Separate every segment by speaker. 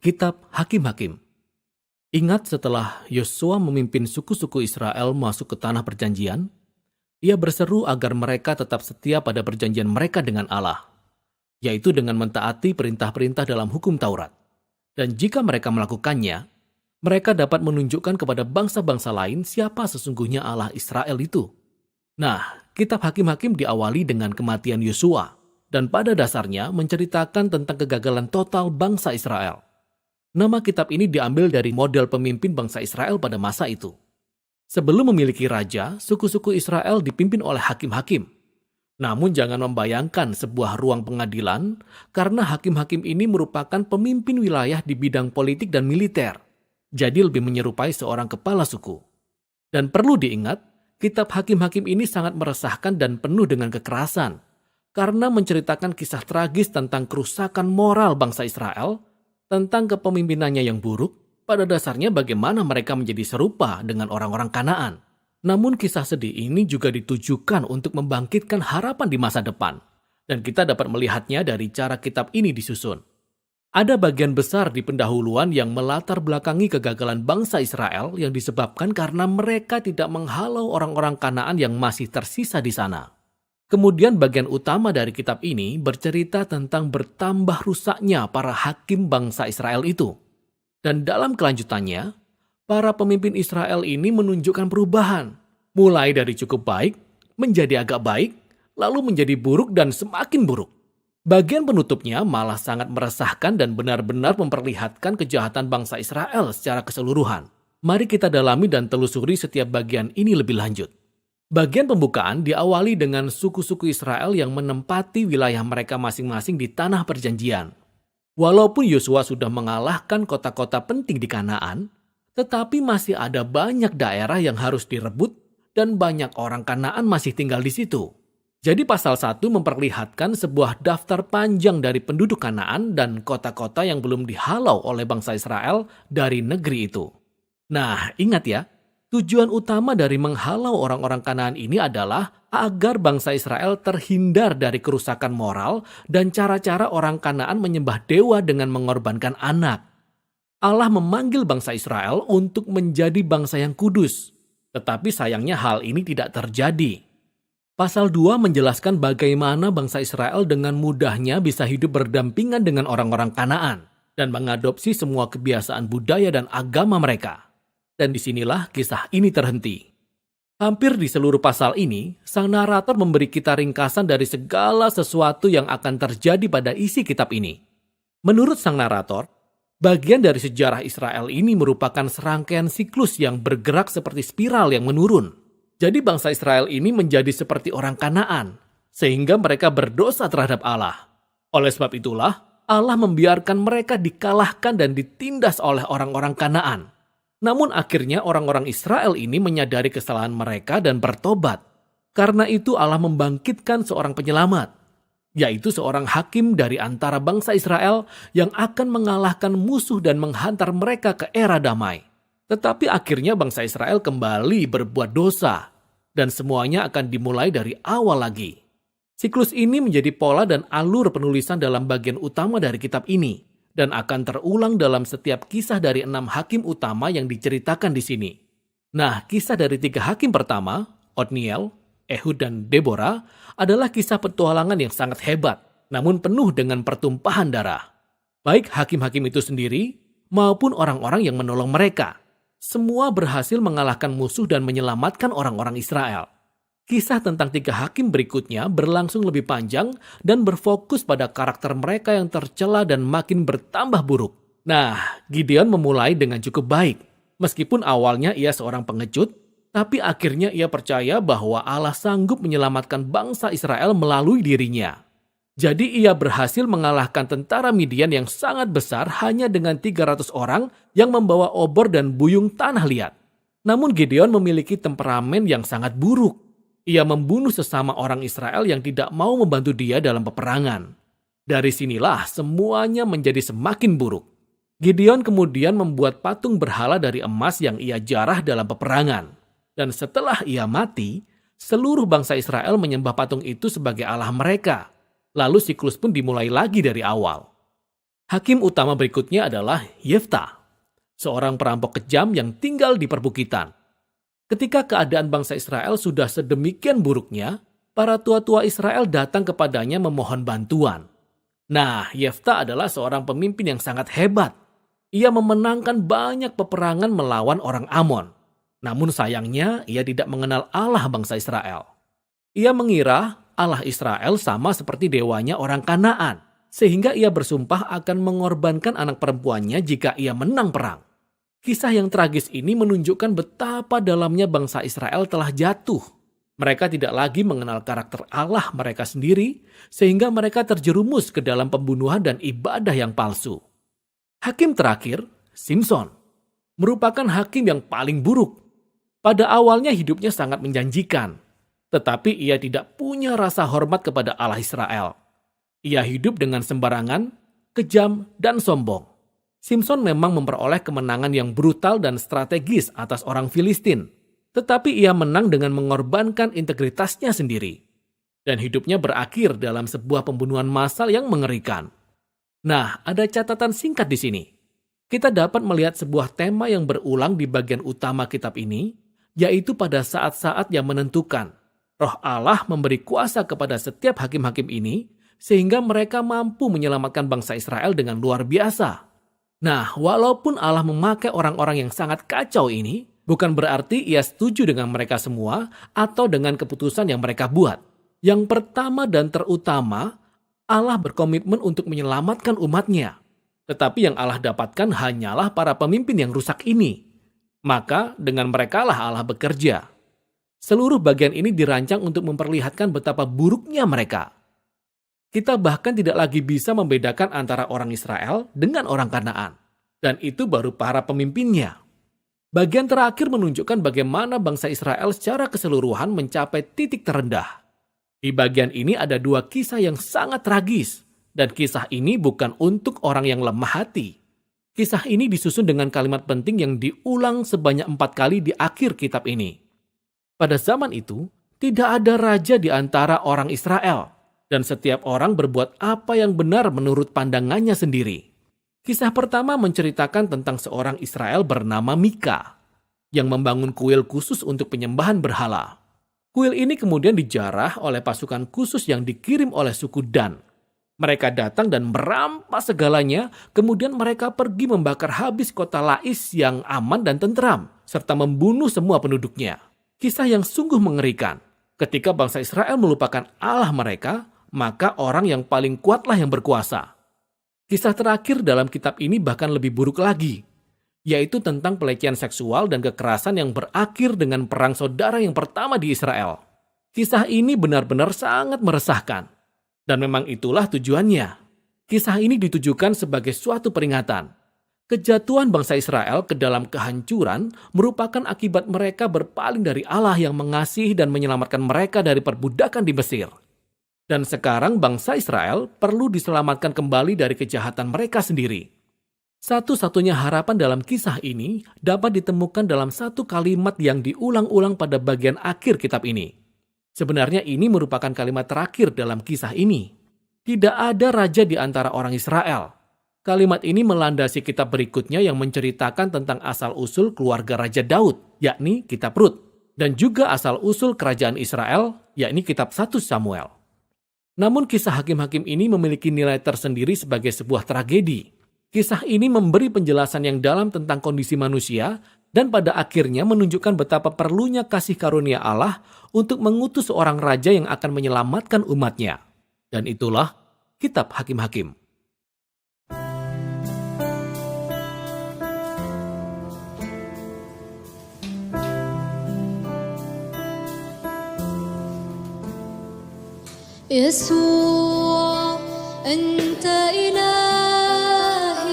Speaker 1: Kitab Hakim-Hakim. Ingat setelah Yosua memimpin suku-suku Israel masuk ke tanah perjanjian, ia berseru agar mereka tetap setia pada perjanjian mereka dengan Allah, yaitu dengan mentaati perintah-perintah dalam hukum Taurat. Dan jika mereka melakukannya, mereka dapat menunjukkan kepada bangsa-bangsa lain siapa sesungguhnya Allah Israel itu. Nah, kitab Hakim-Hakim diawali dengan kematian Yosua, dan pada dasarnya menceritakan tentang kegagalan total bangsa Israel. Nama kitab ini diambil dari model pemimpin bangsa Israel pada masa itu. Sebelum memiliki raja, suku-suku Israel dipimpin oleh hakim-hakim. Namun jangan membayangkan sebuah ruang pengadilan, karena hakim-hakim ini merupakan pemimpin wilayah di bidang politik dan militer. Jadi lebih menyerupai seorang kepala suku. Dan perlu diingat, kitab hakim-hakim ini sangat meresahkan dan penuh dengan kekerasan, karena menceritakan kisah tragis tentang kerusakan moral bangsa Israel, tentang kepemimpinannya yang buruk, pada dasarnya bagaimana mereka menjadi serupa dengan orang-orang Kanaan. Namun kisah sedih ini juga ditujukan untuk membangkitkan harapan di masa depan. Dan kita dapat melihatnya dari cara kitab ini disusun. Ada bagian besar di pendahuluan yang melatar belakangi kegagalan bangsa Israel yang disebabkan karena mereka tidak menghalau orang-orang Kanaan yang masih tersisa di sana. Kemudian bagian utama dari kitab ini bercerita tentang bertambah rusaknya para hakim bangsa Israel itu. Dan dalam kelanjutannya, para pemimpin Israel ini menunjukkan perubahan. Mulai dari cukup baik, menjadi agak baik, lalu menjadi buruk dan semakin buruk. Bagian penutupnya malah sangat meresahkan dan benar-benar memperlihatkan kejahatan bangsa Israel secara keseluruhan. Mari kita dalami dan telusuri setiap bagian ini lebih lanjut. Bagian pembukaan diawali dengan suku-suku Israel yang menempati wilayah mereka masing-masing di tanah perjanjian. Walaupun Yosua sudah mengalahkan kota-kota penting di Kanaan, tetapi masih ada banyak daerah yang harus direbut dan banyak orang Kanaan masih tinggal di situ. Jadi pasal 1 memperlihatkan sebuah daftar panjang dari penduduk Kanaan dan kota-kota yang belum dihalau oleh bangsa Israel dari negeri itu. Nah, ingat ya, tujuan utama dari menghalau orang-orang Kanaan ini adalah agar bangsa Israel terhindar dari kerusakan moral dan cara-cara orang Kanaan menyembah dewa dengan mengorbankan anak. Allah memanggil bangsa Israel untuk menjadi bangsa yang kudus. Tetapi sayangnya hal ini tidak terjadi. Pasal 2 menjelaskan bagaimana bangsa Israel dengan mudahnya bisa hidup berdampingan dengan orang-orang Kanaan dan mengadopsi semua kebiasaan budaya dan agama mereka. Dan disinilah kisah ini terhenti. Hampir di seluruh pasal ini, sang narator memberi kita ringkasan dari segala sesuatu yang akan terjadi pada isi kitab ini. Menurut sang narator, bagian dari sejarah Israel ini merupakan serangkaian siklus yang bergerak seperti spiral yang menurun. Jadi bangsa Israel ini menjadi seperti orang Kanaan, sehingga mereka berdosa terhadap Allah. Oleh sebab itulah, Allah membiarkan mereka dikalahkan dan ditindas oleh orang-orang Kanaan. Namun akhirnya orang-orang Israel ini menyadari kesalahan mereka dan bertobat. Karena itu Allah membangkitkan seorang penyelamat, yaitu seorang hakim dari antara bangsa Israel yang akan mengalahkan musuh dan menghantar mereka ke era damai. Tetapi akhirnya bangsa Israel kembali berbuat dosa, dan semuanya akan dimulai dari awal lagi. Siklus ini menjadi pola dan alur penulisan dalam bagian utama dari kitab ini, dan akan terulang dalam setiap kisah dari 6 hakim utama yang diceritakan di sini. Nah, kisah dari 3 hakim pertama, Otniel, Ehud, dan Deborah, adalah kisah petualangan yang sangat hebat, namun penuh dengan pertumpahan darah. Baik hakim-hakim itu sendiri, maupun orang-orang yang menolong mereka. Semua berhasil mengalahkan musuh dan menyelamatkan orang-orang Israel. Kisah tentang 3 hakim berikutnya berlangsung lebih panjang dan berfokus pada karakter mereka yang tercela dan makin bertambah buruk. Nah, Gideon memulai dengan cukup baik. Meskipun awalnya ia seorang pengecut, tapi akhirnya ia percaya bahwa Allah sanggup menyelamatkan bangsa Israel melalui dirinya. Jadi ia berhasil mengalahkan tentara Midian yang sangat besar hanya dengan 300 orang yang membawa obor dan buyung tanah liat. Namun Gideon memiliki temperamen yang sangat buruk. Ia membunuh sesama orang Israel yang tidak mau membantu dia dalam peperangan. Dari sinilah semuanya menjadi semakin buruk. Gideon kemudian membuat patung berhala dari emas yang ia jarah dalam peperangan. Dan setelah ia mati, seluruh bangsa Israel menyembah patung itu sebagai Allah mereka. Lalu siklus pun dimulai lagi dari awal. Hakim utama berikutnya adalah Yefta, seorang perampok kejam yang tinggal di perbukitan. Ketika keadaan bangsa Israel sudah sedemikian buruknya, para tua-tua Israel datang kepadanya memohon bantuan. Nah, Yefta adalah seorang pemimpin yang sangat hebat. Ia memenangkan banyak peperangan melawan orang Amon. Namun sayangnya, ia tidak mengenal Allah bangsa Israel. Ia mengira Allah Israel sama seperti dewanya orang Kanaan, sehingga ia bersumpah akan mengorbankan anak perempuannya jika ia menang perang. Kisah yang tragis ini menunjukkan betapa dalamnya bangsa Israel telah jatuh. Mereka tidak lagi mengenal karakter Allah mereka sendiri, sehingga mereka terjerumus ke dalam pembunuhan dan ibadah yang palsu. Hakim terakhir, Simson, merupakan hakim yang paling buruk. Pada awalnya hidupnya sangat menjanjikan, tetapi ia tidak punya rasa hormat kepada Allah Israel. Ia hidup dengan sembarangan, kejam, dan sombong. Simson memang memperoleh kemenangan yang brutal dan strategis atas orang Filistin, tetapi ia menang dengan mengorbankan integritasnya sendiri. Dan hidupnya berakhir dalam sebuah pembunuhan massal yang mengerikan. Nah, ada catatan singkat di sini. Kita dapat melihat sebuah tema yang berulang di bagian utama kitab ini, yaitu pada saat-saat yang menentukan. Roh Allah memberi kuasa kepada setiap hakim-hakim ini, sehingga mereka mampu menyelamatkan bangsa Israel dengan luar biasa. Nah, walaupun Allah memakai orang-orang yang sangat kacau ini, bukan berarti ia setuju dengan mereka semua atau dengan keputusan yang mereka buat. Yang pertama dan terutama, Allah berkomitmen untuk menyelamatkan umatnya. Tetapi yang Allah dapatkan hanyalah para pemimpin yang rusak ini. Maka dengan merekalah Allah bekerja. Seluruh bagian ini dirancang untuk memperlihatkan betapa buruknya mereka. Kita bahkan tidak lagi bisa membedakan antara orang Israel dengan orang Kanaan. Dan itu baru para pemimpinnya. Bagian terakhir menunjukkan bagaimana bangsa Israel secara keseluruhan mencapai titik terendah. Di bagian ini ada dua kisah yang sangat tragis. Dan kisah ini bukan untuk orang yang lemah hati. Kisah ini disusun dengan kalimat penting yang diulang sebanyak 4 kali di akhir kitab ini. Pada zaman itu, tidak ada raja di antara orang Israel. Dan setiap orang berbuat apa yang benar menurut pandangannya sendiri. Kisah pertama menceritakan tentang seorang Israel bernama Mika, yang membangun kuil khusus untuk penyembahan berhala. Kuil ini kemudian dijarah oleh pasukan khusus yang dikirim oleh suku Dan. Mereka datang dan merampas segalanya, kemudian mereka pergi membakar habis kota Lais yang aman dan tentram, serta membunuh semua penduduknya. Kisah yang sungguh mengerikan. Ketika bangsa Israel melupakan Allah mereka, maka orang yang paling kuatlah yang berkuasa. Kisah terakhir dalam kitab ini bahkan lebih buruk lagi, yaitu tentang pelecehan seksual dan kekerasan yang berakhir dengan perang saudara yang pertama di Israel. Kisah ini benar-benar sangat meresahkan, dan memang itulah tujuannya. Kisah ini ditujukan sebagai suatu peringatan. Kejatuhan bangsa Israel ke dalam kehancuran merupakan akibat mereka berpaling dari Allah yang mengasihi dan menyelamatkan mereka dari perbudakan di Mesir. Dan sekarang bangsa Israel perlu diselamatkan kembali dari kejahatan mereka sendiri. Satu-satunya harapan dalam kisah ini dapat ditemukan dalam satu kalimat yang diulang-ulang pada bagian akhir kitab ini. Sebenarnya ini merupakan kalimat terakhir dalam kisah ini. Tidak ada raja di antara orang Israel. Kalimat ini melandasi kitab berikutnya yang menceritakan tentang asal-usul keluarga Raja Daud, yakni kitab Rut. Dan juga asal-usul kerajaan Israel, yakni kitab 1 Samuel. Namun kisah hakim-hakim ini memiliki nilai tersendiri sebagai sebuah tragedi. Kisah ini memberi penjelasan yang dalam tentang kondisi manusia dan pada akhirnya menunjukkan betapa perlunya kasih karunia Allah untuk mengutus seorang raja yang akan menyelamatkan umatnya. Dan itulah kitab Hakim-Hakim.
Speaker 2: يسوع أنت إلهي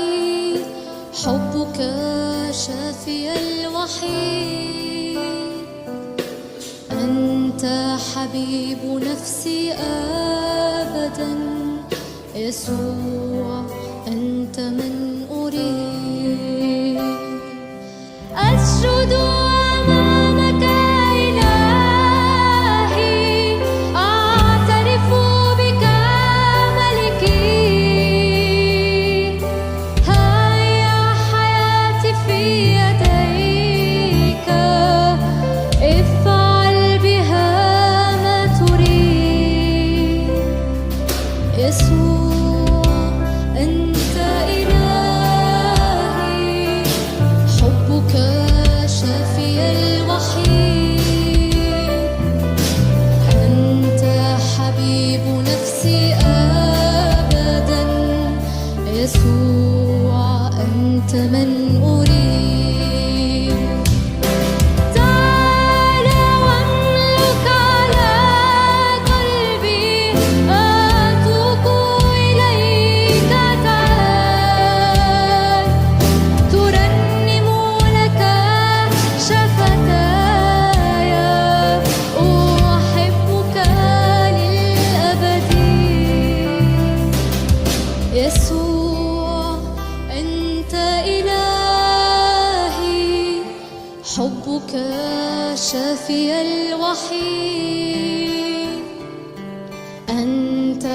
Speaker 2: حبك شافي الوحيد أنت حبيب نفسي أبدا يسوع أنت من أريد أسجد أمامك أنت من أريد تعال واملك على قلبي أتوب إليك تعال ترنم لك شفتاي أحبك للأبد يسوع أنت إلهي حبك شافي الوحيد أنت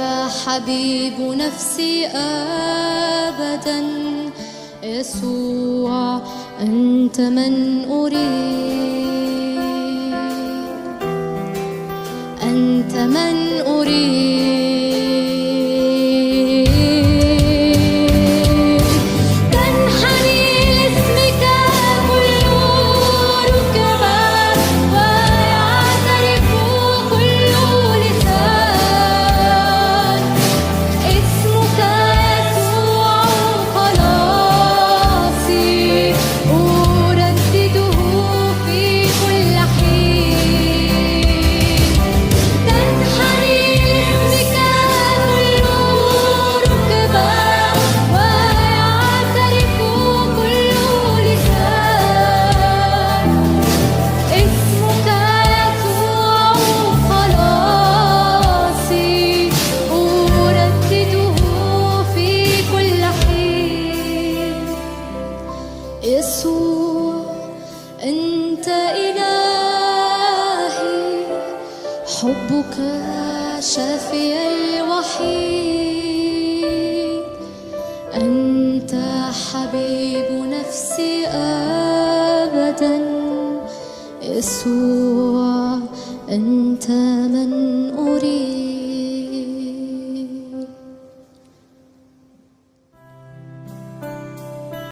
Speaker 2: حبيب نفسي أبدا يسوع أنت من أريد أنت من أريد تنحني لاسمك كل ركبة ويعترف كل لسان اسمك يسوع خلاصي أردده في كل حين تنحني لاسمك كل ركبة ويعترف كل لسان اسمك يسوع خلاصي أردده في كل حين يسوع أنت إلهي حبك شافي الوحيد أنت حبيب نفسي أبدا يسوع أنت من أريد